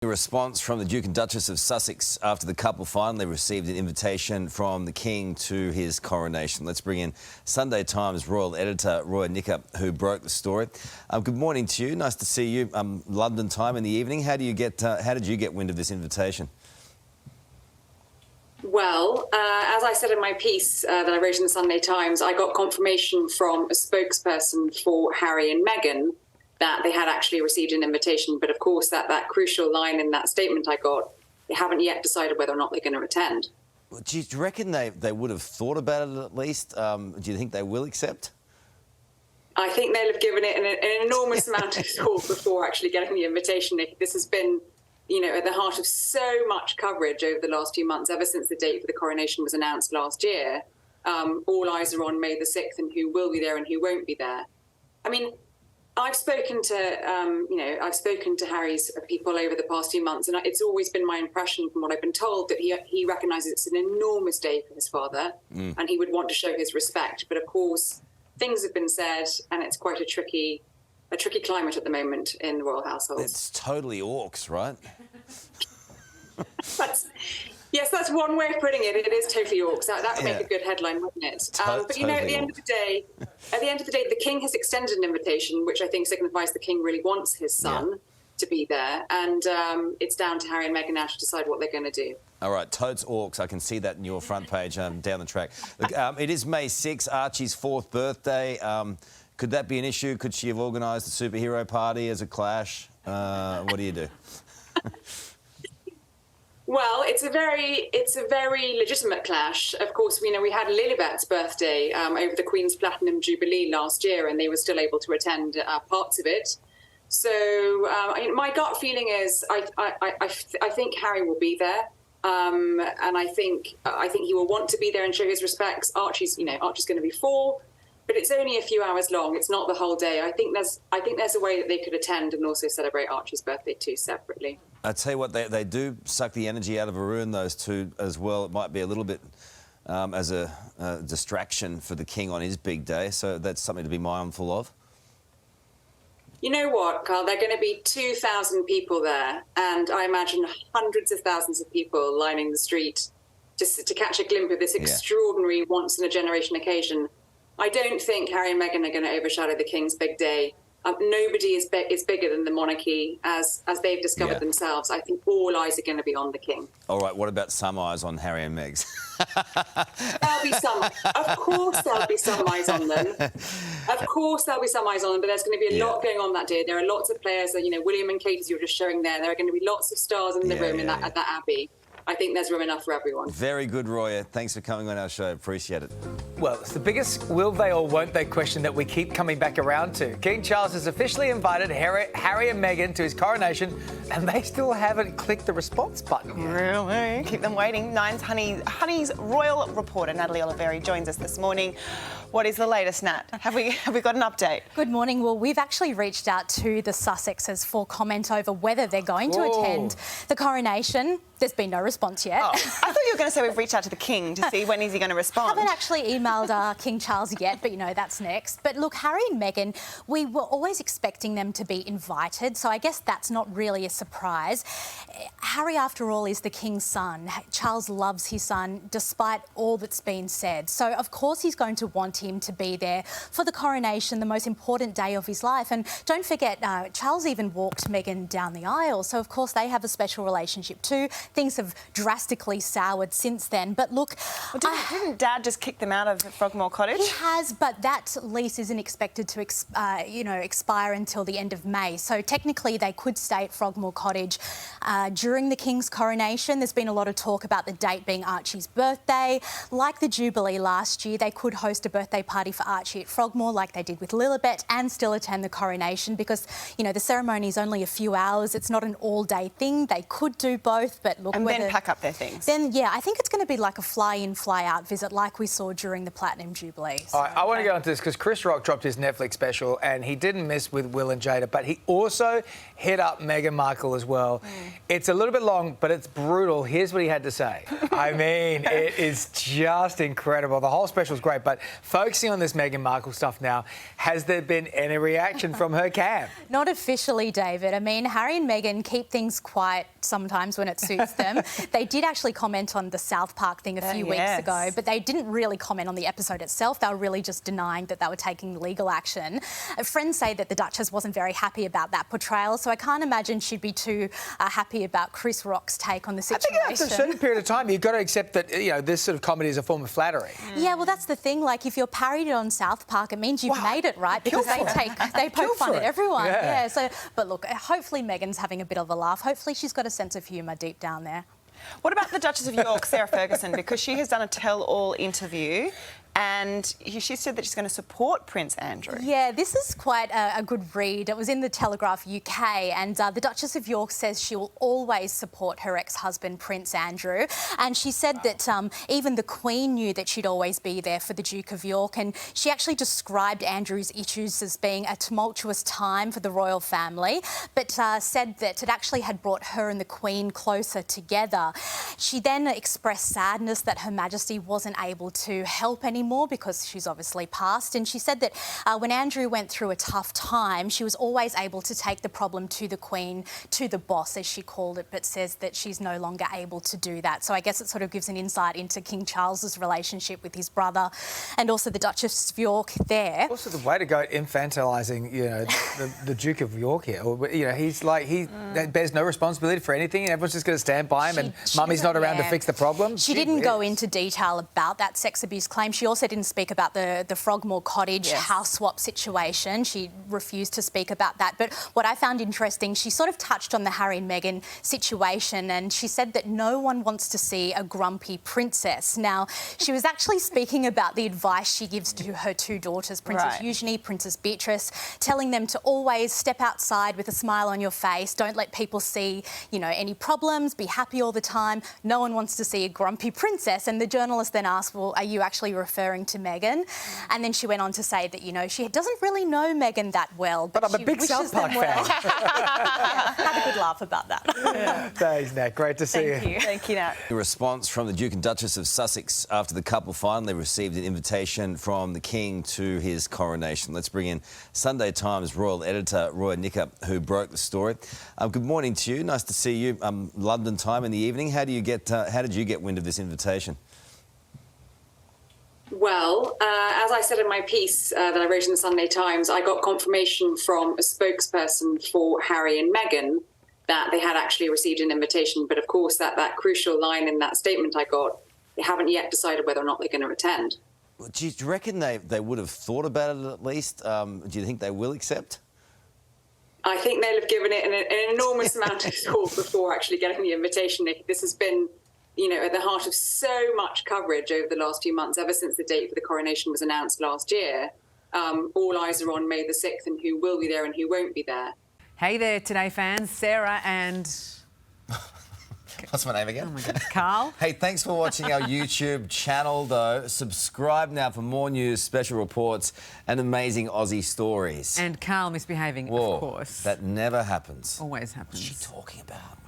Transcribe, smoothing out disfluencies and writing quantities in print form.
A response from the Duke and Duchess of Sussex after the couple finally received an invitation from the King to his coronation. Let's bring in Sunday Times royal editor Roya Nikkhah, who broke the story. Good morning to you. Nice to see you. London time in the evening. How did you get wind of this invitation? Well, as I said in my piece that I wrote in the Sunday Times, I got confirmation from a spokesperson for Harry and Meghan that they had actually received an invitation. But of course, that crucial line in that statement I got, they haven't yet decided whether or not they're going to attend. Well, do you reckon they would have thought about it at least? Do you think they will accept? I think they'll have given it an enormous amount of thought before actually getting the invitation. This has been, you know, at the heart of so much coverage over the last few months, ever since the date for the coronation was announced last year. All eyes are on May the 6th and who will be there and who won't be there. I mean, I've spoken to Harry's people over the past few months, and it's always been my impression from what I've been told that he recognises it's an enormous day for his father, and he would want to show his respect. But of course, things have been said, and it's quite a tricky climate at the moment in the royal household. It's totally orcs, right? Yes, that's one way of putting it. It is totally orcs. That would make a good headline, wouldn't it? But you know, at the end of the day, the King has extended an invitation, which I think signifies the King really wants his son to be there, and it's down to Harry and Meghan now to decide what they're going to do. All right, totes orcs. I can see that in your front page down the track. Look, it is May 6th, Archie's 4th birthday. Could that be an issue? Could she have organised a superhero party as a clash? What do you do? Well, it's a very legitimate clash. Of course, you know, we had Lilibet's birthday over the Queen's Platinum Jubilee last year, and they were still able to attend parts of it. So my gut feeling is I think Harry will be there, and I think he will want to be there and show his respects. Archie's going to be 4. But it's only a few hours long. It's not the whole day. I think there's a way that they could attend and also celebrate Archie's birthday too separately. I tell you what, they do suck the energy out of a room, those two as well. It might be a little bit as a distraction for the King on his big day. So that's something to be mindful of. You know what, Carl? There are going to be 2,000 people there, and I imagine hundreds of thousands of people lining the street just to catch a glimpse of this extraordinary once-in-a-generation occasion. I don't think Harry and Meghan are going to overshadow the King's big day. Nobody is bigger than the monarchy, as they've discovered themselves. I think all eyes are going to be on the King. All right, what about some eyes on Harry and Meg's? There'll be some. Of course there'll be some eyes on them. Of course there'll be some eyes on them, but there's going to be a lot going on that day. There are lots of players, you know, William and Kate, as you were just showing there. There are going to be lots of stars in the room at that Abbey. I think there's room enough for everyone. Very good, Roya. Thanks for coming on our show. Appreciate it. Well, it's the biggest will they or won't they question that we keep coming back around to. King Charles has officially invited Harry and Meghan to his coronation, and they still haven't clicked the response button. Really? Keep them waiting. Nine's Honey's royal reporter, Natalie Olivieri, joins us this morning. What is the latest, Nat? Have we got an update? Good morning. Well, we've actually reached out to the Sussexes for comment over whether they're going to attend the coronation. There's been no response yet. Oh, I thought you were going to say we've reached out to the King to see when is he going to respond. Haven't actually emailed King Charles yet, but, you know, that's next. But look, Harry and Meghan, we were always expecting them to be invited, so I guess that's not really a surprise. Harry, after all, is the King's son. Charles loves his son, despite all that's been said. So, of course, he's going to want him to be there for the coronation, the most important day of his life. And don't forget, Charles even walked Meghan down the aisle, so, of course, they have a special relationship too. Things have drastically soured since then. But look... Well, didn't Dad just kick them out of Frogmore Cottage? He has, but that lease isn't expected to expire until the end of May. So technically they could stay at Frogmore Cottage during the King's coronation. There's been a lot of talk about the date being Archie's birthday. Like the Jubilee last year, they could host a birthday party for Archie at Frogmore like they did with Lilibet and still attend the coronation because, you know, the ceremony is only a few hours. It's not an all-day thing. They could do both, but look, and then pack up their things. Then, yeah, I think it's going to be like a fly-in, fly-out visit like we saw during the Platinum Jubilee. So, All right, I want to go into this because Chris Rock dropped his Netflix special and he didn't miss with Will and Jada, but he also hit up Meghan Markle as well. It's a little bit long, but it's brutal. Here's what he had to say. I mean, it is just incredible. The whole special is great, but focusing on this Meghan Markle stuff now, has there been any reaction from her camp? Not officially, David. I mean, Harry and Meghan keep things quiet sometimes when it suits them. They did actually comment on the South Park thing a few weeks ago, but they didn't really comment on the episode itself. They were really just denying that they were taking legal action. Friends say that the Duchess wasn't very happy about that portrayal, so I can't imagine she'd be too happy about Chris Rock's take on the situation. I think after a certain period of time, you've got to accept that, you know, this sort of comedy is a form of flattery. Yeah, well, that's the thing. Like, if you're parodied on South Park, it means you've made it, right? Because they poke fun at everyone. Yeah. So, but look, hopefully Meghan's having a bit of a laugh. Hopefully she's got a sense of humour deep down there. What about the Duchess of York, Sarah Ferguson? Because she has done a tell-all interview and she said that she's going to support Prince Andrew. Yeah, this is quite a good read. It was in the Telegraph UK, and the Duchess of York says she will always support her ex-husband Prince Andrew, and she said that even the Queen knew that she'd always be there for the Duke of York, and she actually described Andrew's issues as being a tumultuous time for the royal family, but said that it actually had brought her and the Queen closer together. She then expressed sadness that Her Majesty wasn't able to help anymore because she's obviously passed, and she said that when Andrew went through a tough time, she was always able to take the problem to the Queen, to the boss, as she called it, but says that she's no longer able to do that. So I guess it sort of gives an insight into King Charles's relationship with his brother and also the Duchess of York there. Also, the way to go infantilising, you know, the Duke of York here. You know, he's like, he bears no responsibility for anything and everyone's just going to stand by him and Mummy's not around to fix the problem. She didn't go into detail about that sex abuse claim. She also didn't speak about the Frogmore Cottage house swap situation. She refused to speak about that. But what I found interesting, she sort of touched on the Harry and Meghan situation, and she said that no one wants to see a grumpy princess. Now, she was actually speaking about the advice she gives to her two daughters, Princess Eugenie, Princess Beatrice, telling them to always step outside with a smile on your face. Don't let people see, you know, any problems. Be happy all the time. No one wants to see a grumpy princess. And the journalist then asked, well, are you actually referring to Meghan? And then she went on to say that, you know, she doesn't really know Meghan that well, but I'm a big South Park fan. Had a good laugh about that. Thanks, Nat. Great to see you. Thank you, Nat. A response from the Duke and Duchess of Sussex after the couple finally received an invitation from the King to his coronation. Let's bring in Sunday Times royal editor Roya Nikkhah, who broke the story. Good morning to you. Nice to see you. London time in the evening. How did you get wind of this invitation? Well, as I said in my piece that I wrote in the Sunday Times, I got confirmation from a spokesperson for Harry and Meghan that they had actually received an invitation. But of course, that crucial line in that statement I got, they haven't yet decided whether or not they're going to attend. Do you reckon they would have thought about it at least? Do you think they will accept? I think they'll have given it an enormous amount of thought before actually getting the invitation. This has been, you know, at the heart of so much coverage over the last few months, ever since the date for the coronation was announced last year. All eyes are on May the 6th and who will be there and who won't be there. Hey there, Today fans. Sarah and... What's my name again? Oh my goodness, Carl. Hey, thanks for watching our YouTube channel, though. Subscribe now for more news, special reports and amazing Aussie stories. And Carl misbehaving, Whoa, of course. That never happens. Always happens. What's she talking about?